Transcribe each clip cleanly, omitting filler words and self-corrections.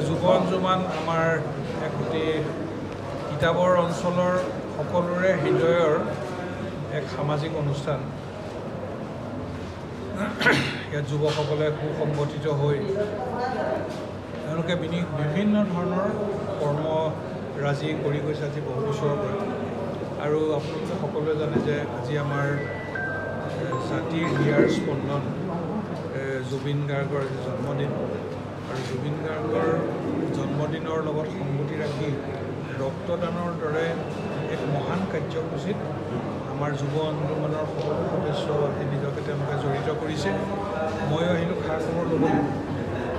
যুৱ অঞ্জুমান আমাৰ একোটি কিতাপৰ অঞ্চলৰ সকলোৰে হৃদয়ৰ এক সামাজিক অনুষ্ঠান। ইয়াত যুৱকসকলে সুসংগঠিত হৈ তেওঁলোকে বিভিন্ন ধৰণৰ কৰ্মৰাজি কৰি গৈছে আজি বহু বছৰৰ পৰা। আৰু আপোনালোকে সকলোৱে জানে যে আজি আমাৰ জাতিৰ হিয়াৰ স্পন্দন জুবিন গাৰ্গৰ জন্মদিন। আৰু জুবিন গাৰ্গৰ জন্মদিনৰ লগত সংগতি ৰাখি ৰক্তদানৰ দৰে এক মহান কাৰ্যসূচীত আমাৰ যুৱ আন্দোলনৰ সকলো সদস্য নিজকে তেওঁলোকে জড়িত কৰিছে। ময়ো আহিলোঁ খা খবৰ ল'বলৈ।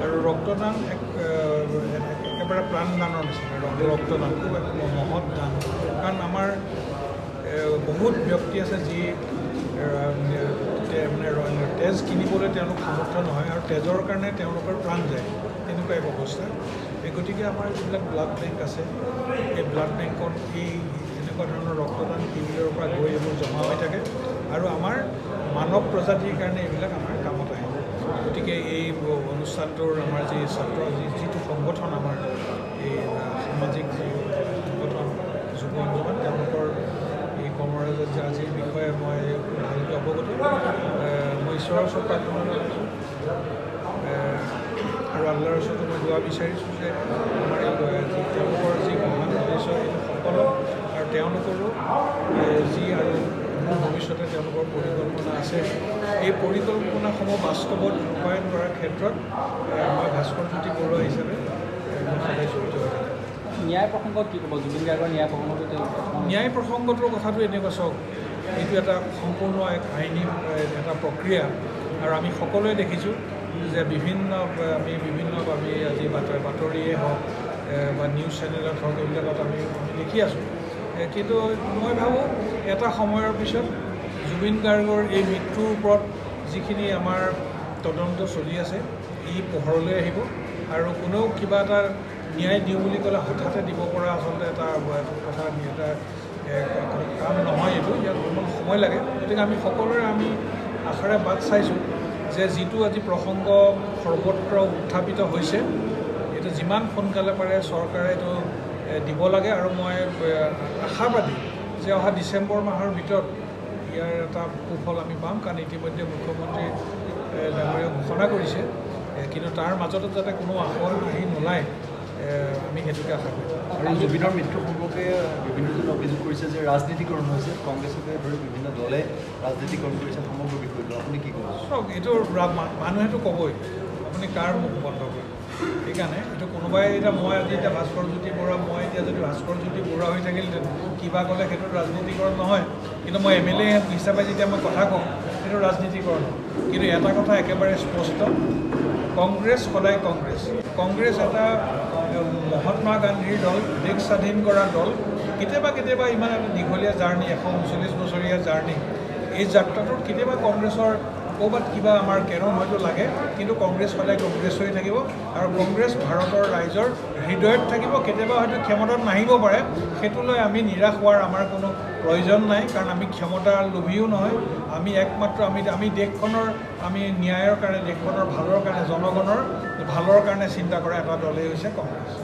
আৰু ৰক্তদান একেবাৰে প্ৰাণদানৰ নিচিনা ৰক্তদান খুব এক মহৎ দান। কাৰণ আমাৰ বহুত ব্যক্তি আছে যি তেজ কিনিবলৈ তেওঁলোক সামৰ্থ্য নহয় আৰু তেজৰ কাৰণে তেওঁলোকৰ প্ৰাণ যায়, তেনেকুৱা এক অৱস্থা। গতিকে আমাৰ যিবিলাক ব্লাড বেংক আছে, এই ব্লাড বেংকত এনেকুৱা ধৰণৰ ৰক্তদান শিবিৰৰ পৰা গৈ এইবোৰ জমা হৈ থাকে আৰু আমাৰ মানৱ প্ৰজাতিৰ কাৰণে এইবিলাক আমাৰ কামত আহে। গতিকে এই অনুষ্ঠানটোৰ আমাৰ যি ছাত্ৰ যিটো সংগঠন আমাৰ এই সামাজিক যি সংগঠন যুৱ আন্দোলন, তেওঁলোকৰ এই কৰ্মৰাজত আজিৰ বিষয়ে মই ভালকৈ অৱগত। মই ঈশ্বৰৰ ওচৰত প্ৰাৰ্থনা কৰিছোঁ আৰু আল্লাহৰ ওচৰতো মই দোৱা বিচাৰিছোঁ যে আমাৰ তেওঁলোকৰ যি মহান উদ্দেশ্য সেইটো সফল হওক আৰু তেওঁলোকৰো যি আৰু ভৱিষ্যতে তেওঁলোকৰ পৰিকল্পনা আছে, এই পৰিকল্পনাসমূহ বাস্তৱত ৰূপায়ণ কৰাৰ ক্ষেত্ৰত মই ভাস্কৰজ্যোতি বৰুৱা হিচাপে সদায় জড়িত হৈ থাকিম। ন্যায় প্ৰসংগত কি ক'ব? জুবিন গাৰ্গৰ ন্যায় প্ৰসংগটো ন্যায় প্ৰসংগটোৰ কথাটো এনেকুৱা চাওক, এইটো এটা সম্পূৰ্ণ এক আইনী এটা প্ৰক্ৰিয়া। আৰু আমি সকলোৱে দেখিছোঁ যে বিভিন্ন আমি আজি বাতৰিয়ে হওক বা নিউজ চেনেলত হওক এইবিলাকত আমি দেখি আছোঁ। কিন্তু মই ভাবোঁ এটা সময়ৰ পিছত জুবিন গাৰ্গৰ এই মৃত্যুৰ ওপৰত যিখিনি আমাৰ তদন্ত চলি আছে ই পোহৰলৈ আহিব আৰু কোনেও কিবা এটা ন্যায় দিওঁ বুলি ক'লে হঠাতে দিব পৰা আচলতে এটা কথা এটা কাম নহয়। এইটো ইয়াত অকণমান সময় লাগে। গতিকে আমি সকলোৰে আশাৰে বাট চাইছোঁ যে যিটো আজি প্ৰসংগ সৰ্বত্ৰ উত্থাপিত হৈছে, এইটো যিমান সোনকালে পাৰে চৰকাৰে এইটো দিব লাগে। আৰু মই আশাবাদী যে অহা ডিচেম্বৰ মাহৰ ভিতৰত ইয়াৰ এটা সুফল আমি পাম, কাৰণ ইতিমধ্যে মুখ্যমন্ত্ৰী ডাঙৰীয়াই ঘোষণা কৰিছে। কিন্তু তাৰ মাজতো যাতে কোনো আসন আহি নোলায়, আমি সেইটোকে আশা কৰোঁ। আৰু জুবিনৰ মৃত্যু সম্পৰ্কে বিভিন্নজনে অভিযোগ কৰিছে যে ৰাজনীতিকৰণ হৈছে, কংগ্ৰেছকে ধৰি বিভিন্ন দলে ৰাজনীতিকৰণ কৰিছে সমগ্ৰ বিষয়টো। আপুনি কি ক'ব? চাওক, এইটো মানুহেতো ক'বই, আপুনি কাৰ মুখ বন্ধ কৰে। সেইকাৰণে এইটো কোনোবাই মই আজি ভাস্কৰজ্যোতি বৰুৱা, মই এতিয়া যদি ভাস্কৰজ্যোতি বৰুৱা হৈ থাকিলহেঁতেন কিবা ক'লে সেইটো ৰাজনীতিকৰণ নহয়। কিন্তু মই MLA হিচাপে যেতিয়া মই কথা কওঁ সেইটো ৰাজনীতিকৰণ। কিন্তু এটা কথা একেবাৰে স্পষ্ট, কংগ্ৰেছ সদায় কংগ্ৰেছ এটা মহাত্মা গান্ধীৰ দল, দেশ স্বাধীন কৰা দল। কেতিয়াবা ইমান এটা দীঘলীয়া জাৰ্ণি, 139 বছৰীয়া জাৰ্ণি, এই যাত্ৰাটোত কেতিয়াবা কংগ্ৰেছৰ ক'ৰবাত কিবা আমাৰ কেৰম হয়তো লাগে, কিন্তু কংগ্ৰেছ সদায় কংগ্ৰেছ হৈ থাকিব আৰু কংগ্ৰেছ ভাৰতৰ ৰাইজৰ হৃদয়ত থাকিব। কেতিয়াবা হয়তো ক্ষমতাত নাহিব পাৰে, সেইটোলৈ আমি নিৰাশ হোৱাৰ আমাৰ কোনো প্ৰয়োজন নাই, কাৰণ আমি ক্ষমতাৰ লোভীও নহয়। আমি একমাত্ৰ আমি দেশখনৰ ন্যায়ৰ কাৰণে, দেশখনৰ ভালৰ কাৰণে, জনগণৰ ভালৰ কাৰণে চিন্তা কৰা এটা দলেই হৈছে কংগ্ৰেছ।